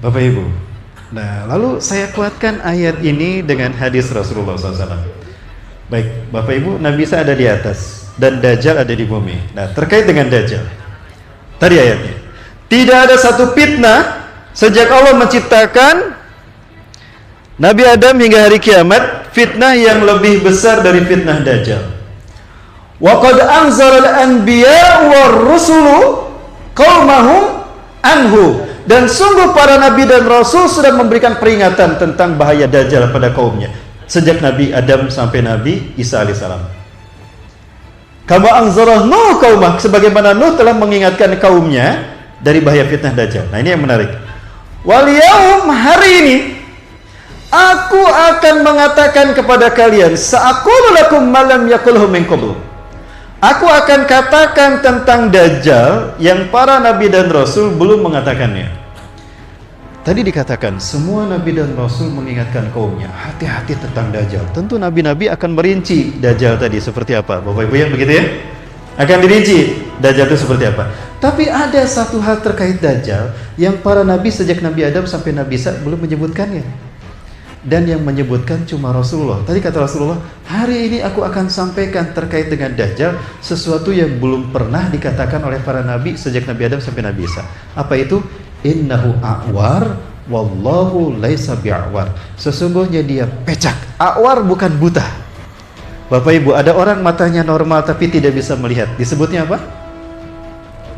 Bapak Ibu. Nah, lalu saya kuatkan ayat ini dengan hadis Rasulullah SAW. Baik, Bapak Ibu, Nabi Isa ada di atas dan Dajjal ada di bumi. Nah, terkait dengan Dajjal, tadi ayatnya, tidak ada satu fitnah sejak Allah menciptakan Nabi Adam hingga hari kiamat, fitnah yang lebih besar dari fitnah Dajjal. Wa qad anzara al-anbiya war rusulu qaumahum anhu. Dan sungguh para nabi dan rasul sudah memberikan peringatan tentang bahaya Dajjal pada kaumnya sejak Nabi Adam sampai Nabi Isa alaihissalam. Kama anzara Nuh qaumah, sebagaimana Nuh telah mengingatkan kaumnya dari bahaya fitnah Dajjal. Nah, ini yang menarik. Wal yaum, hari ini aku akan mengatakan kepada kalian, sa'aqulu lakum ma lam yaqulhu min qablu. Aku akan katakan tentang Dajjal yang para nabi dan rasul belum mengatakannya. Tadi dikatakan semua nabi dan rasul mengingatkan kaumnya, hati-hati tentang Dajjal. Tentu nabi-nabi akan merinci Dajjal tadi seperti apa. Bapak Ibu ya, begitu ya? Akan dirinci Dajjal itu seperti apa. Tapi ada satu hal terkait Dajjal yang para nabi sejak Nabi Adam sampai Nabi Isa belum menyebutkannya. Dan yang menyebutkan cuma Rasulullah. Tadi kata Rasulullah, hari ini aku akan sampaikan terkait dengan Dajjal sesuatu yang belum pernah dikatakan oleh para nabi sejak Nabi Adam sampai Nabi Isa. Apa itu? Innahu a'war wallahu laisa bi'awar. Sesungguhnya dia pecak. A'war bukan buta. Bapak Ibu, ada orang matanya normal tapi tidak bisa melihat. Disebutnya apa?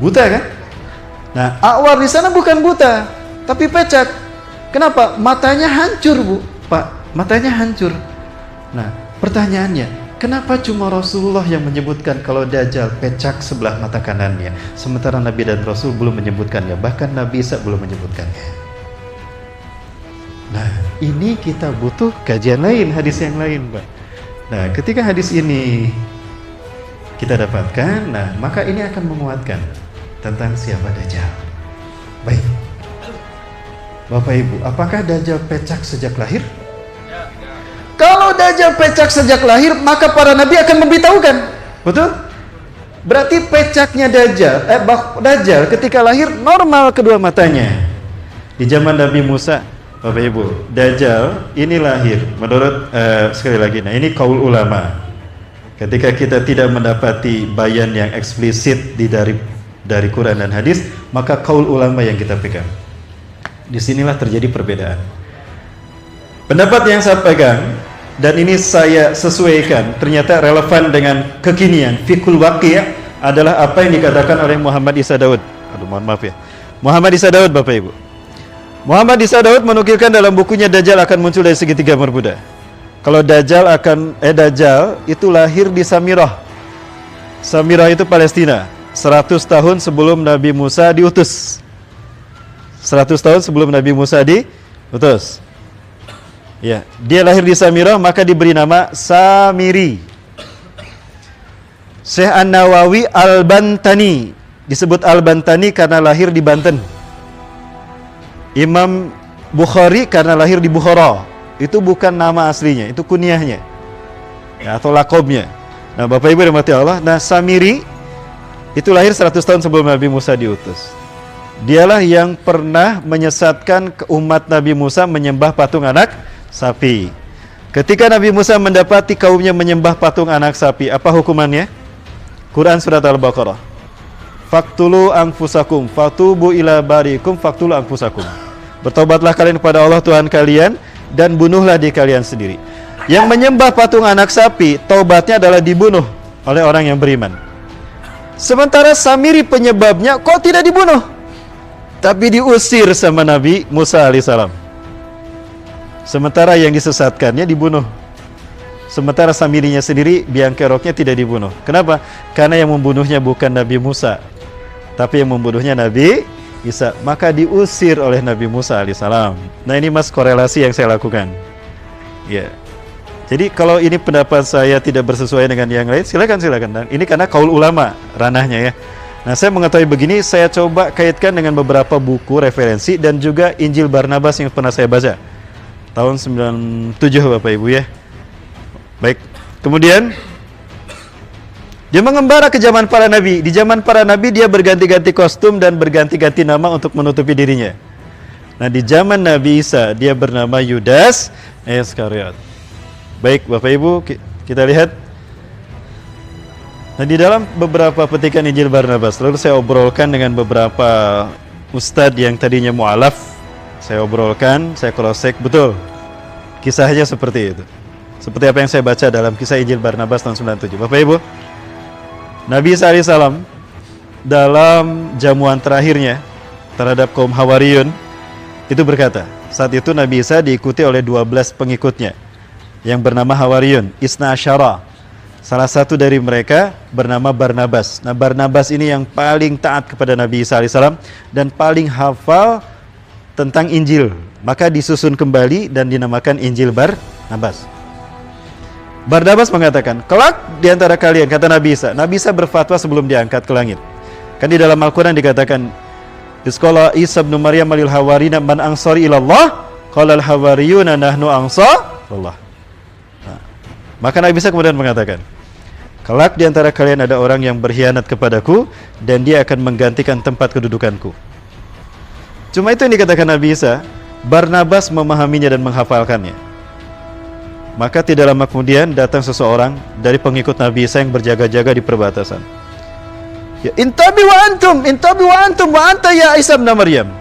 Buta kan? Nah, a'war di sana bukan buta, tapi pecak. Kenapa? Matanya hancur, Bu. Pak, matanya hancur. Nah, pertanyaannya, kenapa cuma Rasulullah yang menyebutkan kalau Dajjal pecak sebelah mata kanannya, sementara Nabi dan Rasul belum menyebutkannya, bahkan Nabi Isa belum menyebutkannya. Nah, ini kita butuh kajian lain, hadis yang lain, Pak. Nah, ketika hadis ini kita dapatkan, nah, maka ini akan menguatkan tentang siapa Dajjal. Baik. Bapak Ibu, apakah Dajjal pecak sejak lahir? Kalau Dajjal pecak sejak lahir, maka para nabi akan memberitahukan. Betul? Berarti pecaknya Dajjal ketika lahir normal kedua matanya. Di zaman Nabi Musa, Bapak Ibu, Dajjal ini lahir menurut sekali lagi, nah ini qaul ulama. Ketika kita tidak mendapati bayan yang eksplisit dari Quran dan hadis, maka qaul ulama yang kita pegang. Disinilah terjadi perbedaan. Pendapat yang saya pegang dan ini saya sesuaikan ternyata relevan dengan kekinian fikul waqi' adalah apa yang dikatakan oleh Muhammad Isa Daud. Aduh, mohon maaf ya. Muhammad Isa Daud, Bapak Ibu. Muhammad Isa Daud menukilkan dalam bukunya Dajjal akan muncul dari segitiga bermuda. Kalau Dajjal itu lahir di Samirah. Samirah itu Palestina. 100 tahun sebelum Nabi Musa diutus. 100 tahun sebelum Nabi Musa diutus. Ya, dia lahir di Samirah maka diberi nama Samiri. Syekh An-Nawawi Al-Bantani disebut Al-Bantani karena lahir di Banten. Imam Bukhari karena lahir di Bukhara. Itu bukan nama aslinya, itu kunyahnya. Ya, atau lakobnya. Nah, Bapak Ibu rahmati Allah, nah Samiri itu lahir 100 tahun sebelum Nabi Musa diutus. Dialah yang pernah menyesatkan umat Nabi Musa menyembah patung anak sapi. Ketika Nabi Musa mendapati kaumnya menyembah patung anak sapi, apa hukumannya? Quran surat Al-Baqarah. Faktulu anfusakum, fatubu ila barikum, faktulu anfusakum. Bertobatlah kalian kepada Allah Tuhan kalian dan bunuhlah diri kalian sendiri. Yang menyembah patung anak sapi, taubatnya adalah dibunuh oleh orang yang beriman. Sementara Samiri penyebabnya kok tidak dibunuh? Tapi diusir sama Nabi Musa alaihissalam. Sementara yang disesatkannya dibunuh. Sementara Samirinya sendiri biang keroknya tidak dibunuh. Kenapa? Karena yang membunuhnya bukan Nabi Musa, tapi yang membunuhnya Nabi Isa. Maka diusir oleh Nabi Musa alaihissalam. Nah, ini mas korelasi yang saya lakukan. Ya. Jadi kalau ini pendapat saya tidak bersesuaian dengan yang lain, silakan. Dan ini karena qaul ulama ranahnya ya. Nah, saya mengetahui begini, saya coba kaitkan dengan beberapa buku referensi dan juga Injil Barnabas yang pernah saya baca tahun 97 Bapak Ibu ya. Baik. Kemudian dia mengembara ke zaman para nabi. Di zaman para nabi dia berganti-ganti kostum dan berganti-ganti nama untuk menutupi dirinya. Nah, di zaman Nabi Isa dia bernama Yudas Iskariot. Baik, Bapak Ibu, kita lihat. Nah, di dalam beberapa petikan Injil Barnabas, lalu saya obrolkan dengan beberapa ustadz yang tadinya mu'alaf. Saya obrolkan, saya cross-check, betul. Kisahnya seperti itu. Seperti apa yang saya baca dalam kisah Injil Barnabas tahun 97. Bapak Ibu, Nabi Isa alaihissalam dalam jamuan terakhirnya terhadap kaum Hawariyun itu berkata, saat itu Nabi Isa diikuti oleh 12 pengikutnya yang bernama Hawariyun, Isna Asyara. Salah satu dari mereka bernama Barnabas. Nah, Barnabas ini yang paling taat kepada Nabi Isa alaihissalam dan paling hafal tentang Injil. Maka disusun kembali dan dinamakan Injil Barnabas. Barnabas mengatakan, kelak di antara kalian, kata Nabi Isa berfatwa sebelum diangkat ke langit. Kan di dalam Al-Quran dikatakan, Isqala Isa bin Maryam lil hawarina man ansari ilallah, qala al hawariyuna nahnu ansarullah. Nah, maka Nabi Isa kemudian mengatakan, kelak di antara kalian ada orang yang berkhianat kepadaku dan dia akan menggantikan tempat kedudukanku. Cuma itu yang dikatakan Nabi Isa. Barnabas memahaminya dan menghafalkannya. Maka tidak lama kemudian datang seseorang dari pengikut Nabi Isa yang berjaga-jaga di perbatasan. Ya, intabi wa antum wa anta ya Isa bin Maryam.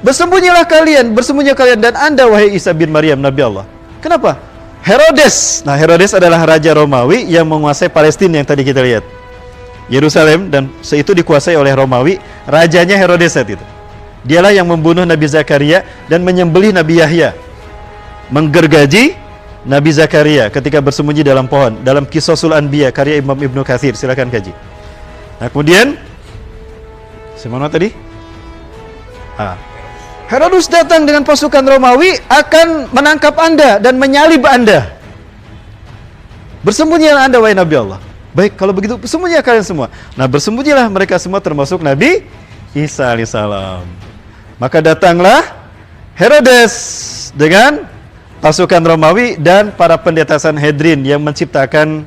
Bersembunyilah kalian dan Anda wahai Isa bin Maryam, Nabi Allah. Kenapa? Herodes. Nah, Herodes adalah raja Romawi yang menguasai Palestina yang tadi kita lihat. Yerusalem, dan itu dikuasai oleh Romawi, rajanya Herodes saat itu. Dialah yang membunuh Nabi Zakaria dan menyembelih Nabi Yahya, menggergaji Nabi Zakaria ketika bersembunyi dalam pohon. Dalam Qisasul Anbiya karya Imam Ibnu Katsir, silakan kaji. Nah, kemudian semana tadi? Herodes datang dengan pasukan Romawi akan menangkap Anda dan menyalib Anda. Bersembunyilah Anda wahai Nabi Allah. Baik, kalau begitu bersembunyilah kalian semua. Nah, bersembunyilah mereka semua termasuk Nabi Isa alaihissalam. Maka datanglah Herodes dengan pasukan Romawi dan para pendeta Sanhedrin yang menciptakan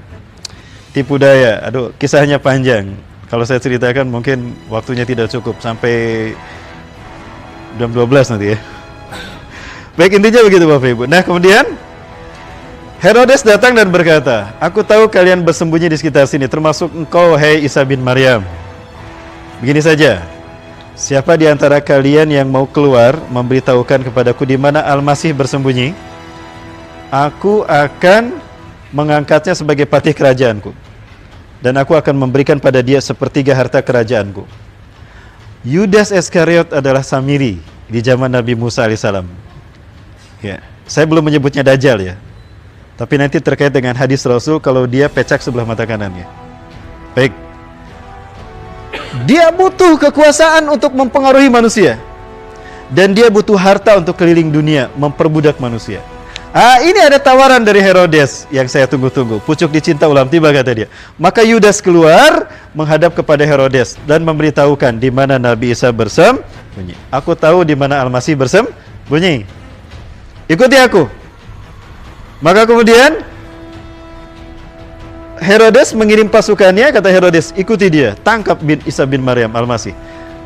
tipu daya. Aduh, kisahnya panjang. Kalau saya ceritakan mungkin waktunya tidak cukup sampai jam 12 nanti ya. Baik, intinya begitu Bapak Ibu. Nah, kemudian Herodes datang dan berkata, aku tahu kalian bersembunyi di sekitar sini, termasuk engkau, hai Isa bin Maryam. Begini saja, siapa di antara kalian yang mau keluar memberitahukan kepadaku di mana Al-Masih bersembunyi, aku akan mengangkatnya sebagai patih kerajaanku, dan aku akan memberikan pada dia sepertiga harta kerajaanku. Yudas Iskariot adalah Samiri di zaman Nabi Musa alaihissalam. Ya, saya belum menyebutnya Dajjal ya, tapi nanti terkait dengan hadis Rasul kalau dia pecak sebelah mata kanannya. Baik, dia butuh kekuasaan untuk mempengaruhi manusia, dan dia butuh harta untuk keliling dunia memperbudak manusia. Ini ada tawaran dari Herodes yang saya tunggu-tunggu. Pucuk dicinta ulam tiba, kata dia. Maka Yudas keluar menghadap kepada Herodes dan memberitahukan di mana Nabi Isa bersembunyi. Aku tahu di mana Al-Masih bersembunyi. Ikuti aku. Maka kemudian Herodes mengirim pasukannya, kata Herodes, ikuti dia, tangkap Isa bin Maryam Al-Masih.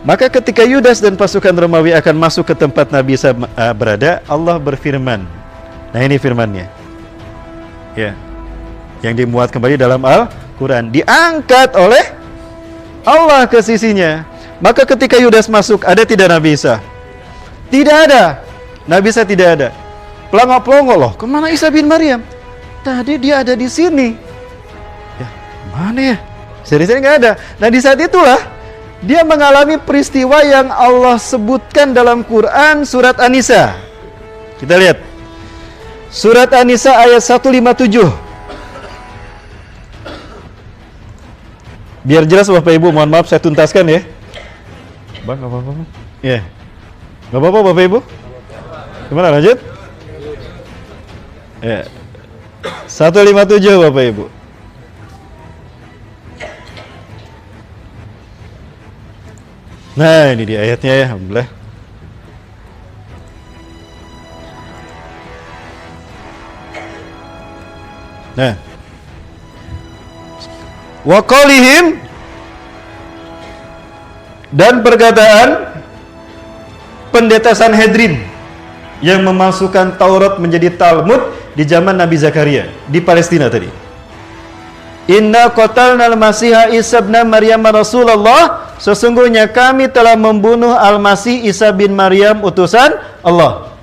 Maka ketika Yudas dan pasukan Romawi akan masuk ke tempat Nabi Isa berada, Allah berfirman. Nah, ini firman-Nya. Ya. Yang dimuat kembali dalam Al-Qur'an, diangkat oleh Allah ke sisinya. Maka ketika Yudas masuk, ada tidak Nabi Isa? Tidak ada. Nabi Isa tidak ada. Pelongo-pelongo loh, kemana Isa bin Maryam? Tadi dia ada di sini. Ya, mana ya? Seri-seri nggak ada. Nah, di saat itulah dia mengalami peristiwa yang Allah sebutkan dalam Quran surat An-Nisa. Kita lihat surat An-Nisa ayat 157. Biar jelas Bapak Ibu, mohon maaf saya tuntaskan ya. Bang, nggak apa-apa? Ya, nggak apa-apa Bapak Ibu. Gimana, lanjut? Ya, 157 Bapak Ibu. Nah, ini di ayatnya ya, alhamdulillah. Nah, wa qaulihim, dan perkataan pendeta Sanhedrin yang memasukkan Taurat menjadi Talmud di zaman Nabi Zakaria di Palestina tadi. Inna qatalna al-Masiha Isa bin Maryam Rasulullah, sesungguhnya kami telah membunuh Al-Masih Isa bin Maryam utusan Allah.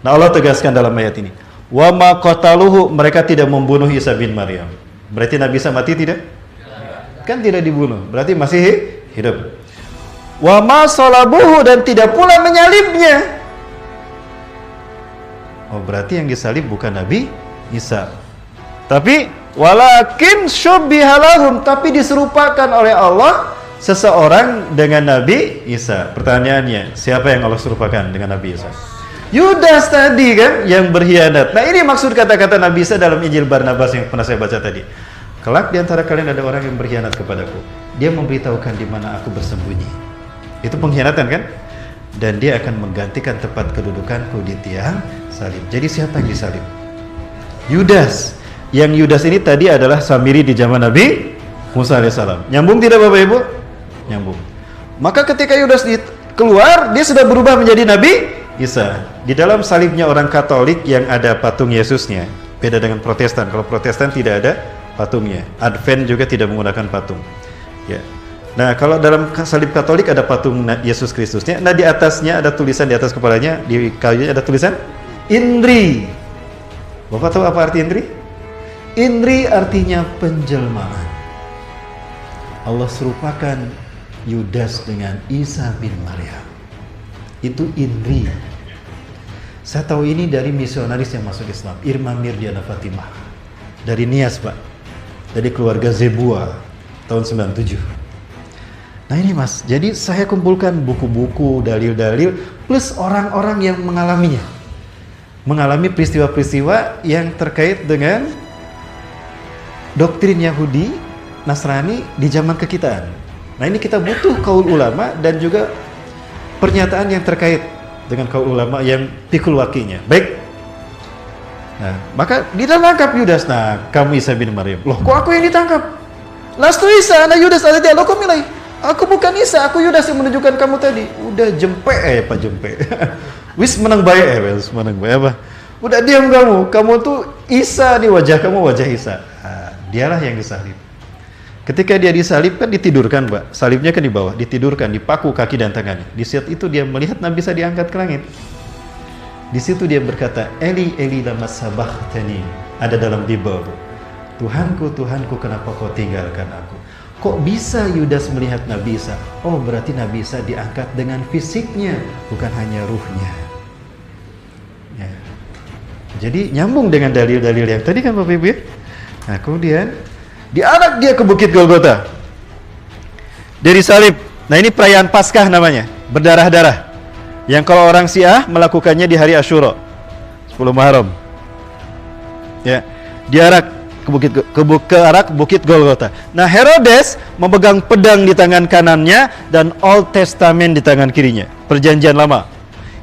Nah, Allah tegaskan dalam ayat ini, wa ma qataluhu, mereka tidak membunuh Isa bin Maryam. Berarti Nabi Isa mati tidak? Kan tidak dibunuh, berarti masih hidup. Wa ma salabuhu, dan tidak pula menyalibnya. Oh, berarti yang disalib bukan Nabi Isa, tapi walakin syubbihalahum, tapi diserupakan oleh Allah seseorang dengan Nabi Isa. Pertanyaannya, siapa yang Allah serupakan dengan Nabi Isa? Yudas tadi kan, yang berkhianat. Nah, ini maksud kata-kata Nabi Isa dalam Injil Barnabas yang pernah saya baca tadi. Kelak di antara kalian ada orang yang berkhianat kepadaku. Dia memberitahukan di mana aku bersembunyi. Itu pengkhianatan kan? Dan dia akan menggantikan tempat kedudukanku di tiang salib. Jadi siapa yang disalib? Yudas. Yang Yudas ini tadi adalah Samiri di zaman Nabi Musa alaihissalam. Nyambung tidak Bapak Ibu? Nyambung. Maka ketika Yudas keluar, dia sudah berubah menjadi Nabi Isa. Di dalam salibnya orang Katolik yang ada patung Yesusnya. Beda dengan Protestan. Kalau Protestan tidak ada patungnya. Advent juga tidak menggunakan patung. Ya. Nah, kalau dalam salib Katolik ada patung Yesus Kristusnya. Nah, di atasnya ada tulisan, di atas kepalanya, di kayunya ada tulisan Indri. Bapak tahu apa arti Indri? Indri artinya penjelmaan. Allah serupakan Yudas dengan Isa bin Maryam. Itu Indri. Saya tahu ini dari misionaris yang masuk Islam, Irma Mirdiana Fatimah. Dari Nias, Pak. Dari keluarga Zebua tahun 97. Nah ini Mas, jadi saya kumpulkan buku-buku, dalil-dalil, plus orang-orang yang mengalaminya. Mengalami peristiwa-peristiwa yang terkait dengan doktrin Yahudi, Nasrani di zaman kekitaan. Nah ini kita butuh kaul ulama dan juga pernyataan yang terkait dengan kaul ulama yang pikul wakinya. Baik. Nah, maka ditangkap Yudas. Nah, kamu Isa bin Maryam. Loh, kok aku yang ditangkap? Lastu Isa, anak Yudas ada dia. Loh, kok milih? Aku bukan Isa, aku Yudas yang menunjukkan kamu tadi. Udah jempe Pak jempe. Wis menang baik wis menang baik apa? Udah diam kamu tuh Isa nih, wajah kamu wajah Isa. Nah, dialah yang disalib. Ketika dia disalib kan ditidurkan, Pak. Salibnya kan di bawah, ditidurkan, dipaku kaki dan tangannya. Di saat itu dia melihat Nabi Isa diangkat ke langit. Di situ dia berkata, Eli Eli lama sabachthani. Ada dalam Bible. Tuhanku, Tuhanku, kenapa kau tinggalkan aku? Kok bisa Yudas melihat Nabi Isa? Oh, berarti Nabi Isa diangkat dengan fisiknya, bukan hanya ruhnya. Ya. Jadi nyambung dengan dalil-dalil yang tadi kan Bapak Ibu ya. Nah, kemudian diarak dia ke Bukit Golgota. Dia disalib. Nah, ini perayaan Paskah namanya, berdarah-darah. Yang kalau orang Syiah melakukannya di hari Asyura, 10 Muharram. Ya, diarak ke arah Bukit Golgota. Nah, Herodes memegang pedang di tangan kanannya dan Old Testament di tangan kirinya. Perjanjian Lama.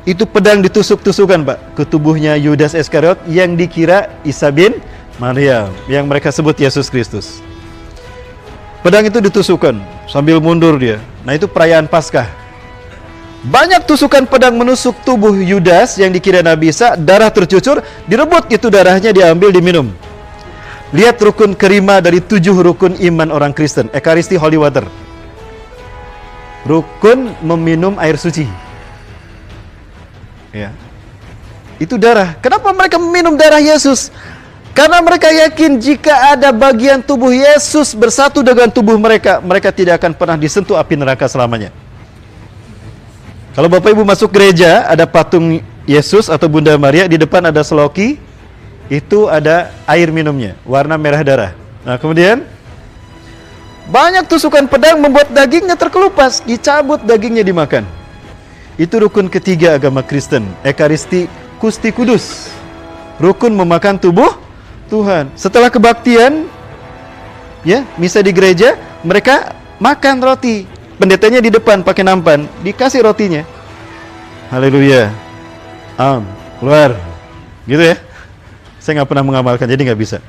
Itu pedang ditusuk-tusukan, Pak, ke tubuhnya Yudas Iskariot yang dikira Isa bin Maryam, yang mereka sebut Yesus Kristus. Pedang itu ditusukkan sambil mundur dia. Nah, itu perayaan Paskah. Banyak tusukan pedang menusuk tubuh Yudas yang dikira Nabi Isa, darah tercucur, direbut itu darahnya, diambil, diminum. Lihat rukun kelima dari 7 rukun iman orang Kristen, Ekaristi Holy Water. Rukun meminum air suci. Ya. Itu darah. Kenapa mereka meminum darah Yesus? Karena mereka yakin jika ada bagian tubuh Yesus bersatu dengan tubuh mereka, mereka tidak akan pernah disentuh api neraka selamanya. Kalau Bapak Ibu masuk gereja, ada patung Yesus atau Bunda Maria, di depan ada seloki, itu ada air minumnya, warna merah darah. Nah, kemudian banyak tusukan pedang membuat dagingnya terkelupas, dicabut dagingnya dimakan. Itu rukun ketiga agama Kristen, Ekaristi Kusti Kudus. Rukun memakan tubuh Tuhan. Setelah kebaktian, ya, misa di gereja, mereka makan roti. Pendetanya di depan pakai nampan, dikasih rotinya. Haleluya. Keluar. Gitu ya. Saya nggak pernah mengamalkan, jadi nggak bisa.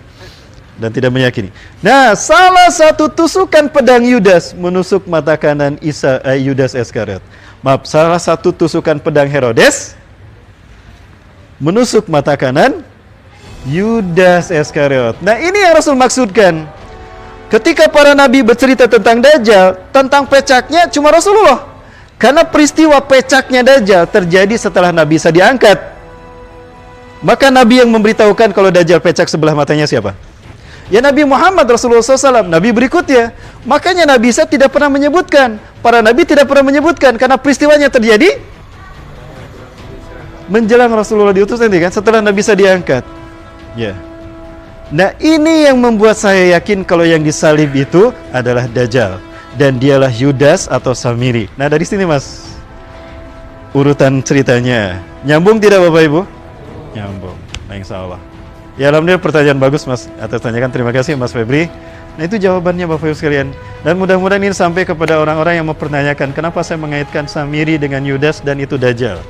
Dan tidak meyakini. Nah, salah satu tusukan pedang Yudas menusuk mata kanan Yudas Iskariot. Maaf, salah satu tusukan pedang Herodes menusuk mata kanan Yudas Iskariot. Nah, ini yang Rasul maksudkan. Ketika para nabi bercerita tentang Dajjal, tentang pecaknya cuma Rasulullah. Karena peristiwa pecaknya Dajjal terjadi setelah Nabi Isa diangkat. Maka Nabi yang memberitahukan kalau Dajjal pecak sebelah matanya siapa? Ya Nabi Muhammad Rasulullah SAW, Nabi berikutnya. Makanya Nabi Isa tidak pernah menyebutkan. Para Nabi tidak pernah menyebutkan. Karena peristiwanya terjadi menjelang Rasulullah diutus nanti kan, setelah Nabi Isa diangkat. Ya. Nah, ini yang membuat saya yakin kalau yang disalib itu adalah Dajjal. Dan dialah Yudas atau Samiri. Nah, dari sini Mas, urutan ceritanya. Nyambung tidak Bapak Ibu? Nyambung. Nah, insya Allah. Ya, alhamdulillah pertanyaan bagus Mas atas tanyakan. Terima kasih Mas Febri. Nah, itu jawabannya Bapak Ibu sekalian. Dan mudah-mudahan ini sampai kepada orang-orang yang mempertanyakan kenapa saya mengaitkan Samiri dengan Yudas dan itu Dajjal.